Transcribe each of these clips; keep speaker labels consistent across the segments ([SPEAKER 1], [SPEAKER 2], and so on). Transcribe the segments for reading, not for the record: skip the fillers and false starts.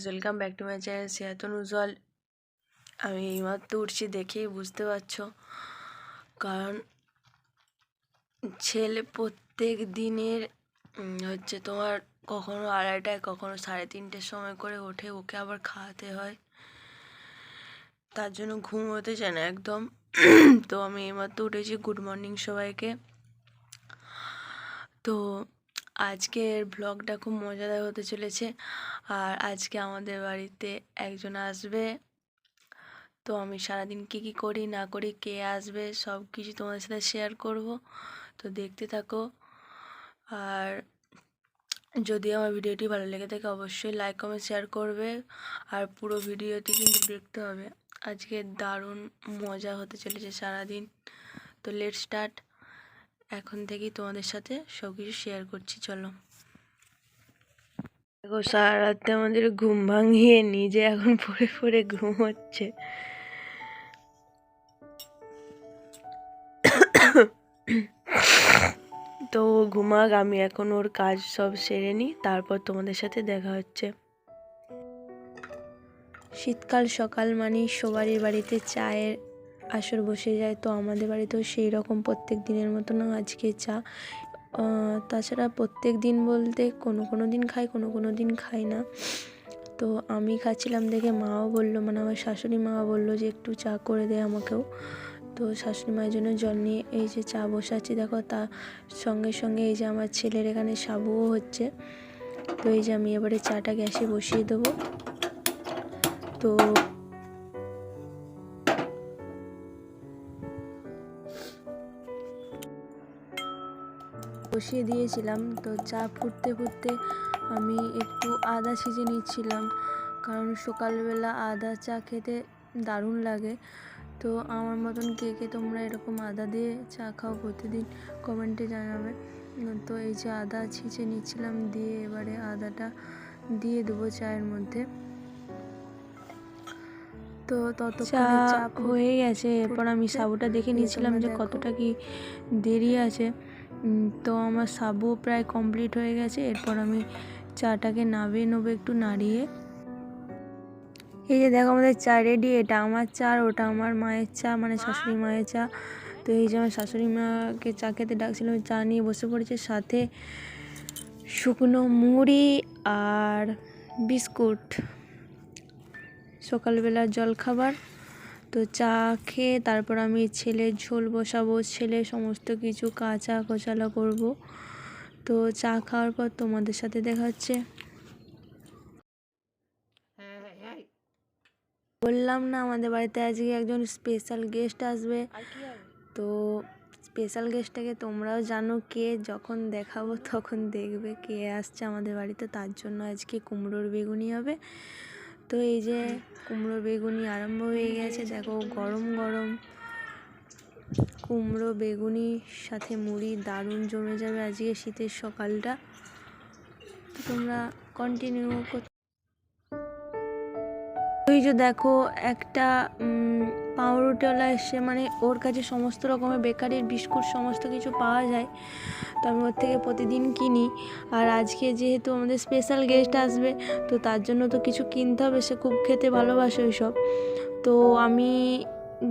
[SPEAKER 1] Welcome back to my channel Siyatun Ujjwal. আমি এইমাত্র উঠছি, দেখেই বুঝতে পারছো, কারণ ছেলে প্রত্যেক দিনের হচ্ছে তোমার কখনো 2:30টায় কখনো 3:30টের সময় করে ওঠে, ওকে আবার খাওয়াতে হয়, তার জন্য ঘুম হতে চায় না একদম। তো আমি এইমাত্র উঠেছি। গুড মর্নিং সবাইকে। তো আজকের ব্লগটা খুব মজাদার হতে চলেছে, আর আজকে আমাদের বাড়িতে একজন আসবে। তো আমি সারাদিন কী কী করি না করি, কে আসবে, সব কিছু তোমাদের সাথে শেয়ার করব। তো দেখতে থাকো। আর যদি আমার ভিডিওটি ভালো লেগে থাকে অবশ্যই লাইক কমেন্ট শেয়ার করবে, আর পুরো ভিডিওটি কিন্তু দেখতে হবে। আজকে দারুণ মজা হতে চলেছে সারাদিন। তো লেট স্টার্ট। এখন থেকেই তোমাদের সাথে সব কিছু শেয়ার করছি, চলো। দেখো, সারা রাতে আমাদের ঘুম ভাঙিয়ে নিজে এখন পড়ে পড়ে ঘুমোচ্ছে। তো ঘুমাক, আমি এখন ওর কাজ সব সেরে নিই, তারপর তোমাদের সাথে দেখা হচ্ছে। শীতকাল সকাল মানে সবারই বাড়িতে চায়ের আসর বসে যায়। তো আমাদের বাড়িতেও সেই রকম প্রত্যেক দিনের মতন আজকে চা। তাছাড়া প্রত্যেক দিন বলতে কোনো দিন খাই, কোনো দিন খাই না। তো আমি খাচ্ছিলাম দেখে মাও বললো, মানে আমার শাশুড়ি মা বললো যে একটু চা করে দে আমাকেও। তো শাশুড়ি মায়ের জন্য জল নিয়ে এই যে চা বসাচ্ছি। দেখো, তার সঙ্গে সঙ্গে এই যে আমার ছেলের এখানে সাবুও হচ্ছে। তো এই যে আমি এবারে চাটা গ্যাসে বসিয়ে দেবো। তো বসিয়ে দিয়েছিলাম। তো চা ফুটতে ফুটতে আমি একটু আদা ছিঁচে নিচ্ছিলাম, কারণ সকালবেলা আদা চা খেতে দারুণ লাগে। তো আমার মতন কে কে তোমরা এরকম আদা দিয়ে চা খাও প্রতিদিন, কমেন্টে জানাবে। তো এই যে আদা ছিঁচে নিচ্ছিলাম, দিয়ে এবারে আদাটা দিয়ে দেবো চায়ের মধ্যে। তো ততক্ষণে চা হয়ে গেছে। এরপর আমি সাবুটা দেখে নিচ্ছিলাম যে কতটা কি দেরি আছে। তো আমার সাবু প্রায় কমপ্লিট হয়ে গেছে। এরপর আমি চাটাকে নামিয়ে নেবো একটু নাড়িয়ে। এই যে দেখো, আমাদের চা রেডি। এটা আমার চা আর ওটা আমার মায়ের চা, মানে শাশুড়ি মায়ের চা। তো এই যে আমার শাশুড়ি মাকে চা খেতে ডাকছিল, চা নিয়ে বসে পড়েছে, সাথে শুকনো মুড়ি আর বিস্কুট, সকালবেলার জলখাবার। তো চা খেয়ে তারপর আমি ছেলের ঝোল বসাবো, ছেলে সমস্ত কিছু কাঁচা কোচালা করব। তো চা খাওয়ার পর তোমাদের সাথে দেখা হচ্ছে। বললাম না আমাদের বাড়িতে আজকে একজন স্পেশাল গেস্ট আসবে। তো স্পেশাল গেস্টটাকে তোমরাও জানো কে, যখন দেখাবো তখন দেখবে কে আসছে আমাদের বাড়িতে। তার জন্য আজকে কুমড়োর বেগুনি হবে। তো এই যে কুমড়োর বেগুনি আরম্ভ হয়ে গেছে। দেখো, গরম গরম কুমড়ো বেগুনির সাথে মুড়ি দারুণ জমে যাবে আজকে শীতের সকালটা। তো তোমরা কন্টিনিউ করতে। ওই যে দেখো, একটা পাউরুটিওয়ালা এসে, মানে ওর কাছে সমস্ত রকমের বেকারির বিস্কুট সমস্ত কিছু পাওয়া যায়। তো আমি ওর থেকে প্রতিদিন কিনি। আর আজকে যেহেতু আমাদের স্পেশাল গেস্ট আসবে, তো তার জন্য তো কিছু কিনতে হবে। সে খুব খেতে ভালোবাসে ওই সব। তো আমি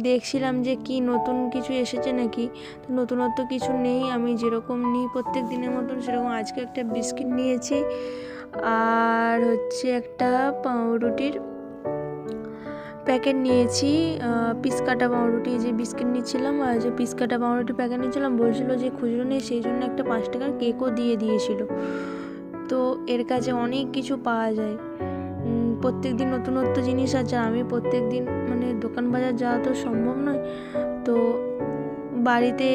[SPEAKER 1] দেখছিলাম যে কি নতুন কিছু এসেছে নাকি। তো নতুনত্ব কিছু নেই, আমি যেরকম নিই প্রত্যেক দিনের মতন সেরকম আজকে একটা বিস্কিট নিয়েছি, আর হচ্ছে একটা পাউরুটির প্যাকেট নিয়েছি। পিস কাটা পাউরুটি, যে বিস্কিট নিচ্ছিলাম আর যে পিস কাটা পাউরুটি প্যাকেট নিচ্ছিলাম, বলছিল যে খুচরো নেই, সেই জন্য একটা 5 টাকার কেকও দিয়ে দিয়েছিল। তো এর কাছে অনেক কিছু পাওয়া যায়, প্রত্যেক দিন নতুনত্ব জিনিস আছে। আমি প্রত্যেক দিন মানে দোকান বাজার যাওয়া তো সম্ভব নয়, তো বাড়িতে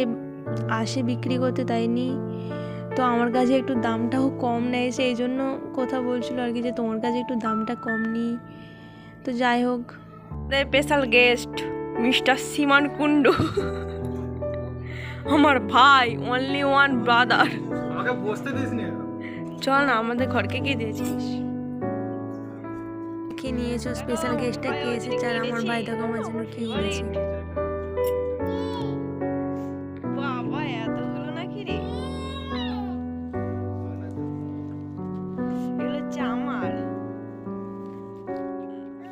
[SPEAKER 1] আসে বিক্রি করতে, তাই নিই। তো আমার কাছে একটু দামটাও কম নেয়, সেই জন্য কথা বলছিল আর কি, যে তোমার কাছে একটু দামটা কম নিই। তো যাই হোক, স্পেশাল গেস্ট মিস্টার সীমান কুন্ডু, আমার ভাই, অনলি ওয়ান ব্রাদার।
[SPEAKER 2] আমাকে বসতে দিসনি।
[SPEAKER 1] চল না, আমাদের ঘরকে কে দিয়েছিস? কে নিয়েছো? স্পেশাল গেস্টটা কে এসেছে? আর আমার ভাই দেখো আমার জন্য কি এনেছে। বাবা এতগুলো নাকি রে? এগুলো হচ্ছে আমার।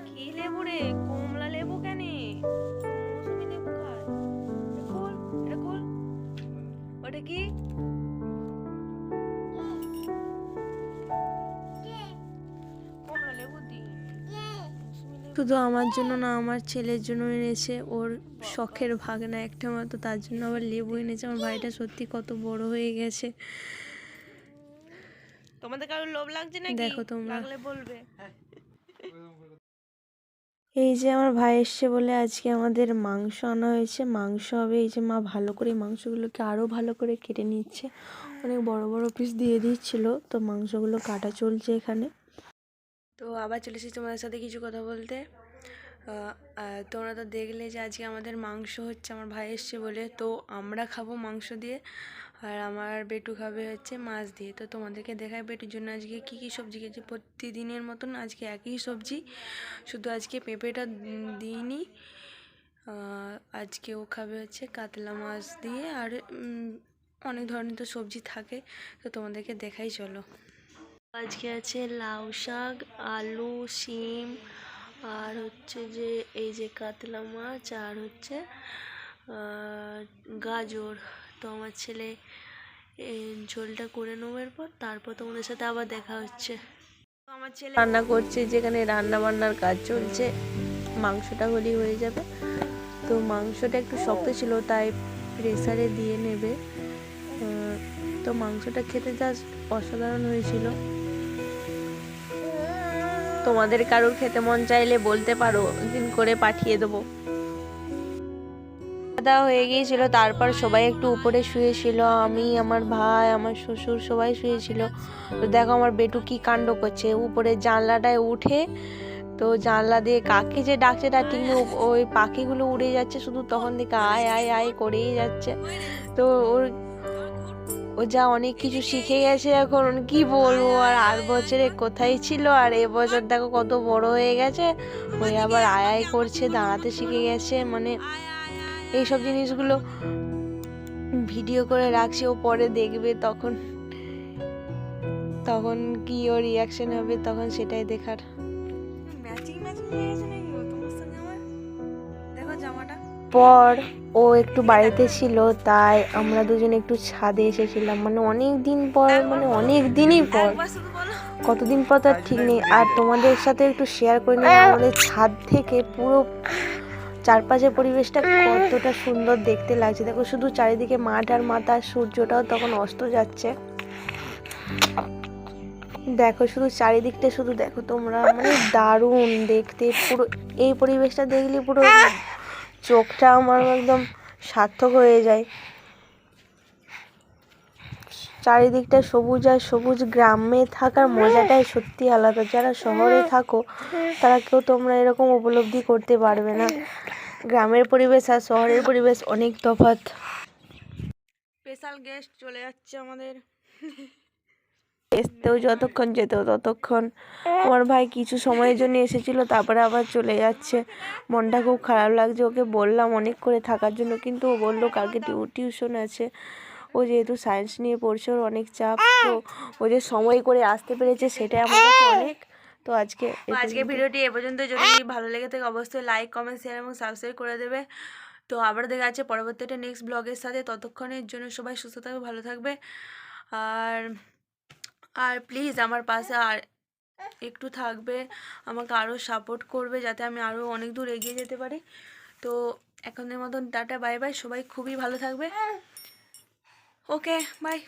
[SPEAKER 1] কি লেবু রে? কমলা লেবু কেন? মৌসুমী লেবু খায়। এটা খোল, এটা খোল। ওটা কি? কমলা লেবু দি। শুধু আমার জন্য না, আমার ছেলের জন্য এনেছে। ওর শখের ভাগনা একটা মতো, তার জন্য আবার লেবু এনেছে। আমার ভাইটা সত্যি কত বড় হয়ে গেছে। তোমাদের কারোর লোভ লাগছে নাকি? দেখো তোমরা, লাগলে বলবে। এই যে আমার ভাই এসছে বলে আজকে আমাদের মাংস আনা হয়েছে। মাংস হবে। এই যে মা ভালো করে মাংসগুলোকে আরও ভালো করে কেটে নিচ্ছে। অনেক বড় বড় পিস দিয়ে দিচ্ছিল, তো মাংসগুলো কাটা চলছে এখানে। তো আবার চলে এসেছি তোমাদের সাথে কিছু কথা বলতে। তোমরা তো দেখলে যে আজকে আমাদের মাংস হচ্ছে, আমার ভাই এসছে বলে। তো আমরা খাবো মাংস দিয়ে, আর আমার বেটু খাবে হচ্ছে মাছ দিয়ে। তো তোমাদেরকে দেখাই বেটুর জন্য আজকে কী কী সবজি খেয়েছি। প্রতিদিনের মতন আজকে একই সবজি, শুধু আজকে পেঁপেটা দিইনি। আজকে ও খাবে হচ্ছে কাতলা মাছ দিয়ে, আর অনেক ধরনের তো সবজি থাকে। তো তোমাদেরকে দেখাই, চলো। আজকে আছে লাউ শাক, আলু, শিম, আর হচ্ছে যে এই যে কাতলা মাছ, আর হচ্ছে গাজর। তো আমার ছেলে এই ঝোলটা করে নেবো, এরপর তারপর তোমাদের সাথে আবার দেখা হচ্ছে। আমার ছেলে রান্না করছে, যেখানে রান্না বান্নার কাজ চলছে। মাংসটা হলেই হয়ে যাবে। তো মাংসটা একটু শক্ত ছিল, তাই প্রেসারে দিয়ে নেবে। তো মাংসটা খেতে জাস্ট অসাধারণ হয়েছিল। তোমাদের কারোর খেতে মন চাইলে বলতে পারো, দিন করে পাঠিয়ে দেবো। খাওয়া হয়ে গিয়েছিল, তারপর সবাই একটু উপরে শুয়েছিল। আমি, আমার ভাই, আমার শ্বশুর সবাই শুয়েছিল। তো দেখো আমার বেটু কি কাণ্ড করছে, উপরে জানলাটায় উঠে, তো জানলা দিয়ে কাকে যে ডাকছে তার ঠিক নেই, ওই পাখিগুলো উড়ে যাচ্ছে শুধু, তখন থেকে আয় আয় আয় করেই যাচ্ছে। তো ও যা অনেক কিছু শিখে গেছে এখন, কি বলবো। আর 8 বছরে কোথায় ছিল, আর এবছর দেখো কত বড় হয়ে গেছে, ওই আবার আয় আয় করছে, দাঁড়াতে শিখে গেছে। মানে এইসব জিনিসগুলো ভিডিও করে রাখছি, ও পরে দেখবে, তখন তখন কি ওর রিয়াকশন হবে, তখন সেটাই দেখার। পর ও একটু বাড়িতে ছিল, তাই আমরা দুজন একটু ছাদে এসেছিলাম। মানে অনেক দিন পর, মানে অনেক দিনই পর, কতদিন পর তার ঠিক নেই। আর তোমাদের সাথে একটু শেয়ার করে নিই আমাদের ছাদ থেকে পুরো চারপাশের পরিবেশটা কতটা সুন্দর দেখতে লাগছে। দেখো শুধু চারিদিকে মাঠ আর মাথা, সূর্যটাও তখন অস্ত যাচ্ছে। দেখো শুধু চারিদিকটা শুধু দেখো তোমরা, মানে দারুণ দেখতে। পুরো এই পরিবেশটা দেখলে পুরো চোখটা আমার একদম সার্থক হয়ে যায়। চারিদিকটা সবুজ আর সবুজ। গ্রামে থাকার মজাটাই সত্যি আলাদা। যারা শহরে থাকো তারা কেউ তোমরা এরকম উপলব্ধি করতে পারবে না। গ্রামের পরিবেশ আর শহরের পরিবেশ অনেক তফাৎ। স্পেশাল গেস্ট চলে যাচ্ছে আমাদের। আসতেও যতক্ষণ, যেতেও ততক্ষণ। আমার ভাই কিছু সময়ের জন্য এসেছিল, তারপরে আবার চলে যাচ্ছে। মনটা খুব খারাপ লাগছে। ওকে বললাম অনেক করে থাকার জন্য, কিন্তু ও বললো কালকে টিউশন আছে। ও যেহেতু সায়েন্স নিয়ে পড়ছে, ওর অনেক চাপ। তো ও যে সময় করে আসতে পেরেছে সেটাই আমার কাছে অনেক। তো আজকে ভিডিওটি এ পর্যন্ত। যদি ভালো লেগে থাকে অবশ্যই লাইক, কমেন্ট, শেয়ার এবং সাবস্ক্রাইব করে দেবে। তো আবার দেখা যাচ্ছে পরবর্তী একটা নেক্সট ব্লগের সাথে। ততক্ষণের জন্য সবাই সুস্থ থাকবে, ভালো থাকবে। আর আর প্লিজ আমার পাশে আর একটু থাকবে, আমাকে আরও সাপোর্ট করবে, যাতে আমি আরও অনেক দূর এগিয়ে যেতে পারি। তো এখনের মতন টাটা, বাই বাই। সবাই খুবই ভালো থাকবে। ওকে, বাই।